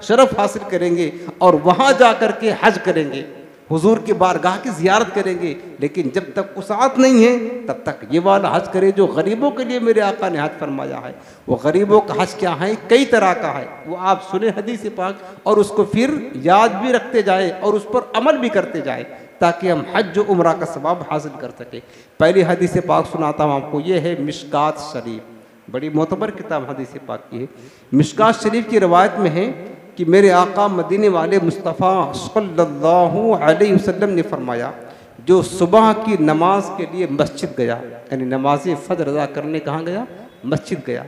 शरफ हासिल करेंगे और वहाँ जा कर के हज करेंगे, हुजूर की बारगाह की ज़ियारत करेंगे। लेकिन जब तक उसात नहीं है तब तक ये वाला हज करें जो गरीबों के लिए मेरे आका ने हज फरमाया है। वो गरीबों का हज क्या है, कई तरह का है, वो आप सुने हदीस पाक और उसको फिर याद भी रखते जाए और उस पर अमल भी करते जाए ताकि हम हज उम्रा का सवाब हासिल कर सकें। पहली हदीस पाक सुनाता हूँ आपको, ये है मिशकात शरीफ, बड़ी मोतबर किताब हदीस पाक की है। मिशकात शरीफ की रवायत में है कि मेरे आका मदीने वाले मुस्तफ़ा सल्लल्लाहु अलैहि वसल्लम ने फरमाया, जो सुबह की नमाज के लिए मस्जिद गया, यानी नमाज फ़ज्र अदा करने कहाँ गया, मस्जिद गया,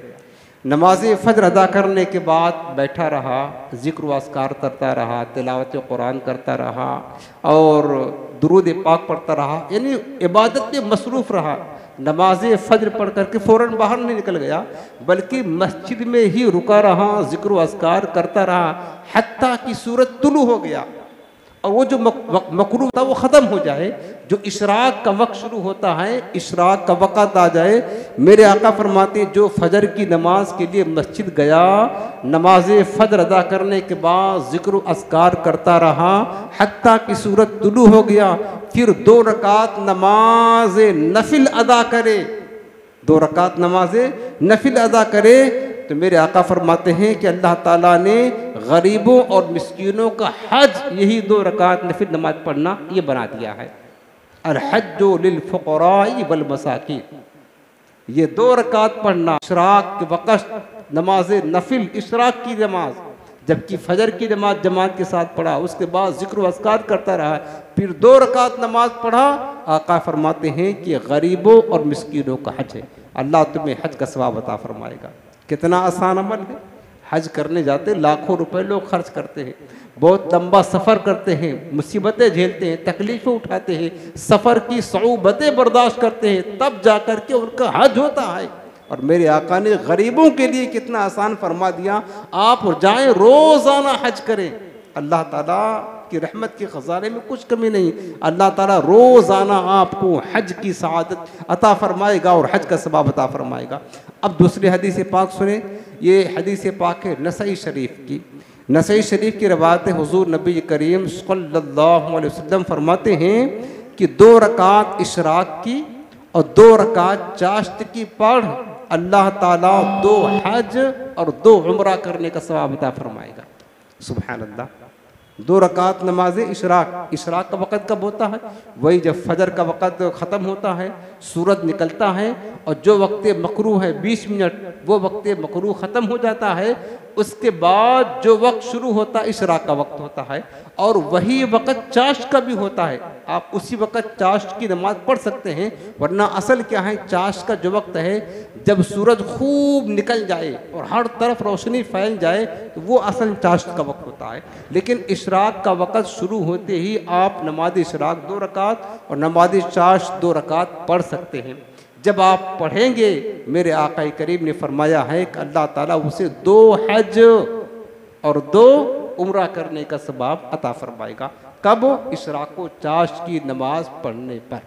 नमाज फ़ज्र अदा करने के बाद बैठा रहा, ज़िक्र व अस्कार करता रहा, तिलावत कुरान करता रहा और दुरूद पाक पढ़ता रहा, यानी इबादत में मसरूफ़ रहा। नमाज फ़ज्र पढ़ करके फ़ौरन बाहर नहीं निकल गया, बल्कि मस्जिद में ही रुका रहा, ज़िक्र व अस्कार करता रहा, हत्ता कि सूरज तुलू हो गया और वो जो मकरूह था वो ख़त्म हो जाए। जो इशराक का वक्त शुरू होता है, इशराक का वक़्त आ जाए, मेरे आका फरमाते जो फजर की नमाज के लिए मस्जिद गया, नमाज फ़ज्र अदा करने के बाद ज़िक्र अस्कार करता रहा हत्ता कि सूरज तुलू हो गया, फिर 2 रकात नमाज नफिल अदा करे, 2 रकात नमाज नफिल अदा करे, तो मेरे आका फरमाते हैं कि अल्लाह ताला ने गरीबों और मिस्कीनों का हज यही 2 रकात नफिल नमाज पढ़ना ये बना दिया है। अल हज्जु लिल फुक़राई वल मसाकीन, ये 2 रकात पढ़ना इशराक के वक़्त नमाज नफिल, इशराक की नमाज, जबकि फजर की नमाज जमात के साथ पढ़ा, उसके बाद ज़िक्र अस्कार करता रहा, फिर 2 रकात नमाज पढ़ा। आका फरमाते हैं कि गरीबों और मिस्कीनों का हज है, अल्लाह तुम्हें हज का सवाब अता फरमाएगा। कितना आसान अमल है। हज करने जाते लाखों रुपए लोग खर्च करते हैं, बहुत लंबा सफ़र करते हैं, मुसीबतें झेलते हैं, तकलीफ़ें उठाते हैं, सफ़र की सऊबतें बर्दाश्त करते हैं, तब जा कर के उनका हज होता है। और मेरे आका ने गरीबों के लिए कितना आसान फरमा दिया, आप जाएं रोज़ाना हज करें, अल्लाह ताला की रहमत के ख़ज़ाने में कुछ कमी नहीं, अल्लाह ताला रोज़ाना आपको हज की सआदत अता फरमाएगा और हज का सवाब अता फरमाएगा। अब दूसरी हदीस पाक सुने, ये हदीस पाक है नसई शरीफ की। नसई शरीफ की रवायत है, हुज़ूर नबी करीम सल्लल्लाहु अलैहि वसल्लम फरमाते हैं कि 2 रकात इशराक की और 2 रकात चाश्त की पढ़ अल्लाह ताला 2 हज और 2 उम्रा करने का सवाब अता फरमाएगा। सुभान अल्लाह। 2 रकात नमाज इशराक, इशराक का वक़्त कब होता है, वही जब फजर का वक़्त ख़त्म होता है, सूरज निकलता है और जो वक्त मकरूह है 20 मिनट, वो वक्त मकरूह ख़त्म हो जाता है, उसके बाद जो वक्त शुरू होता है इशराक का वक्त होता है और वही वक़्त चाश्त का भी होता है। आप उसी वक़्त चाश्त की नमाज पढ़ सकते हैं, वरना असल क्या है, चाश्त का जो वक्त है जब सूरज खूब निकल जाए और हर तरफ रोशनी फैल जाए तो वो असल चाश्त का वक्त होता है। लेकिन इशराक का वक़्त शुरू होते ही आप नमाज इशराक 2 रकात और नमाज चाश्त 2 रकात पढ़ सकते हैं। जब आप पढ़ेंगे, मेरे आका करीम ने फरमाया है कि अल्लाह ताला उसे 2 हज और 2 उम्रा करने का सवाब अता फरमाएगा। कब? इशराक व चाश्त की नमाज पढ़ने पर।